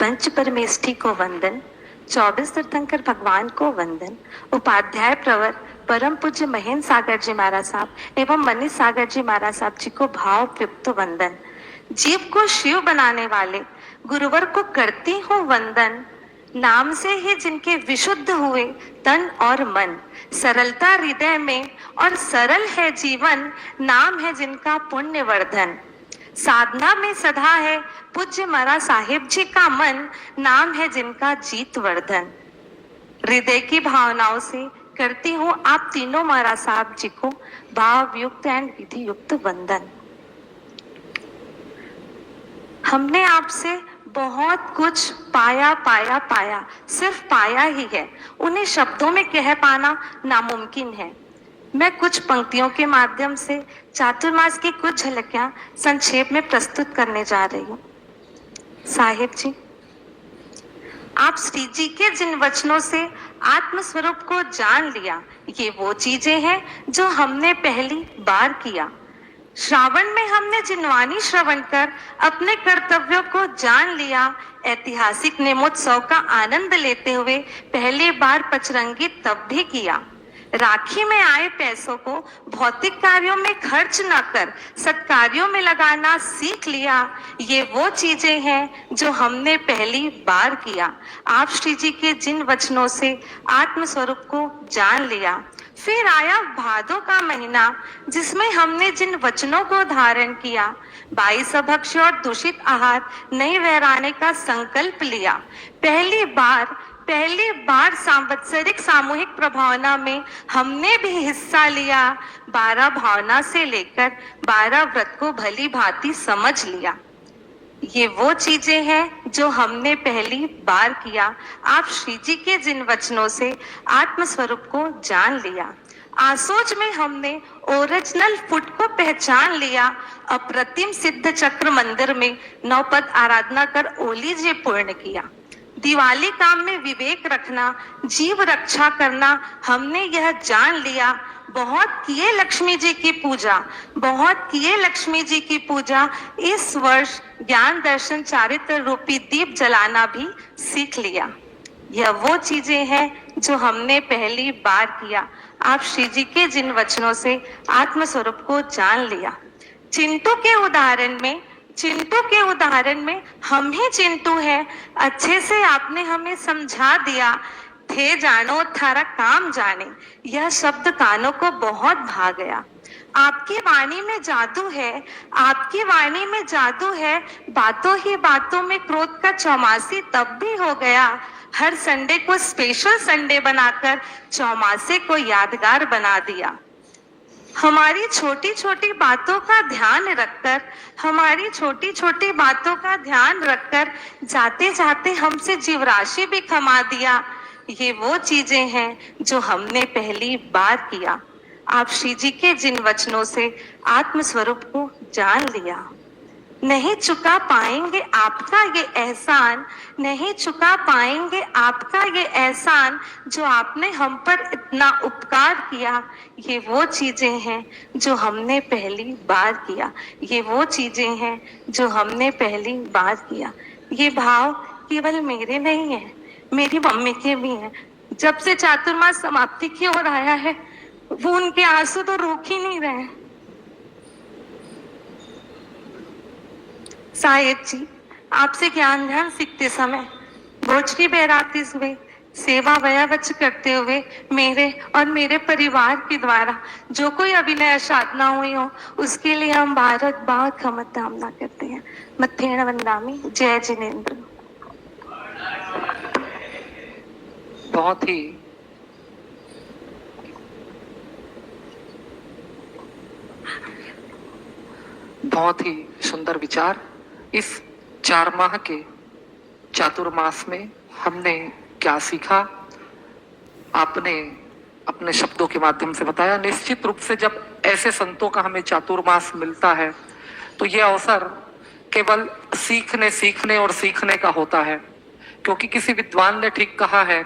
पंच परमेष्ठी को वंदन, 24 तीर्थंकर भगवान को वंदन। उपाध्याय प्रवर परम पूज्य महेंद्र सागर जी महाराज साहब एवं मनीष सागर जी महाराज साहब जी को भावयुक्त वंदन। जीव को शिव बनाने वाले गुरुवर को करती हूँ वंदन। नाम से ही जिनके विशुद्ध हुए तन और मन, सरलता हृदय में और सरल है जीवन, नाम है जिनका पुण्यवर्धन। साधना में सदा है पूज्य महाराज साहिब जी का मन, नाम है जिनका जीत वर्धन। हृदय की भावनाओं से करती हूँ आप तीनों महाराज साहब जी को भावयुक्त एंड विधि युक्त वंदन। हमने आपसे बहुत कुछ पाया, सिर्फ पाया ही है, उन्हें शब्दों में कह पाना नामुमकिन है। मैं कुछ पंक्तियों के माध्यम से चातुर्मास की कुछ झलकियां संक्षेप में प्रस्तुत करने जा रही हूँ। साहिब जी, आप श्री जी के जिन वचनों से आत्म स्वरूप को जान लिया, ये वो चीजें हैं जो हमने पहली बार किया। श्रावण में हमने जिनवानी श्रवण कर अपने कर्तव्यों को जान लिया। ऐतिहासिक नेमोत्सव का आनंद लेते हुए पहली बार पचरंगी तब भी किया। राखी में आए पैसों को भौतिक कार्यों में खर्च न कर सत्कार्यों में लगाना सीख लिया। ये वो चीजें हैं जो हमने पहली बार किया। आप श्री जी के जिन वचनों से आत्म स्वरूप को जान लिया। फिर आया भादों का महीना, जिसमें हमने जिन वचनों को धारण किया। 22 अभक्ष्य और दूषित आहार नहीं वहराने का संकल्प लिया। पहली बार सांवत्सरिक सामूहिक प्रभावना में हमने भी हिस्सा लिया। 12 भावना से लेकर 12 व्रत को भली भांति समझ लिया। ये वो चीजें हैं जो हमने पहली बार किया। आप श्री जी के जिन वचनों से आत्म स्वरूप को जान लिया। आसोज में हमने ओरिजिनल फुट को पहचान लिया। अप्रतिम सिद्ध चक्र मंदिर में 9 पद आराधना कर ओली जी पूर्ण किया। दिवाली काम में विवेक रखना, जीव रक्षा करना, हमने यह जान लिया। बहुत किए लक्ष्मी जी की पूजा, बहुत किए लक्ष्मी जी की पूजा। इस वर्ष ज्ञान दर्शन चारित्र रूपी दीप जलाना भी सीख लिया। यह वो चीजें हैं जो हमने पहली बार किया। आप श्री जी के जिन वचनों से आत्म स्वरूप को जान लिया। चिंटू के उदाहरण में हम ही चिंटू हैं। अच्छे से आपने हमें समझा दिया। थे जानो थारा काम जाने, यह शब्द कानों को बहुत भा गया। आपकी वाणी में जादू है, बातों ही बातों में क्रोध का चौमासी तब भी हो गया। हर संडे को स्पेशल संडे बनाकर चौमासे को यादगार बना दिया। हमारी छोटी छोटी बातों का ध्यान रखकर जाते जाते हमसे जीवराशि भी कमा दिया। ये वो चीजें हैं जो हमने पहली बार किया। आप श्री जी के जिन वचनों से आत्म स्वरूप को जान लिया। नहीं चुका पाएंगे आपका ये एहसान, जो आपने हम पर इतना उपकार किया। ये वो चीजें हैं जो हमने पहली बार किया। ये भाव केवल मेरे नहीं है, मेरी मम्मी के भी हैं। जब से चातुर्मास समाप्ति की ओर आया है, वो उनके आंसू तो रोक ही नहीं रहे। साहिब जी, आपसे ज्ञान ध्यान सीखते समय, भोजरी बहराते हुए, सेवा वयावच करते हुए मेरे और मेरे परिवार के द्वारा जो कोई अभिनय साधना हुई हो, उसके लिए हम भारत भाव कामना करते हैं। मथेण वंदामि। जय जिनेन्द्र। बहुत ही सुंदर विचार। इस 4 माह के चातुर्मास में हमने क्या सीखा, आपने अपने शब्दों के माध्यम से बताया। निश्चित रूप से जब ऐसे संतों का हमें चातुर्मास मिलता है तो यह अवसर केवल सीखने का होता है, क्योंकि किसी विद्वान ने ठीक कहा है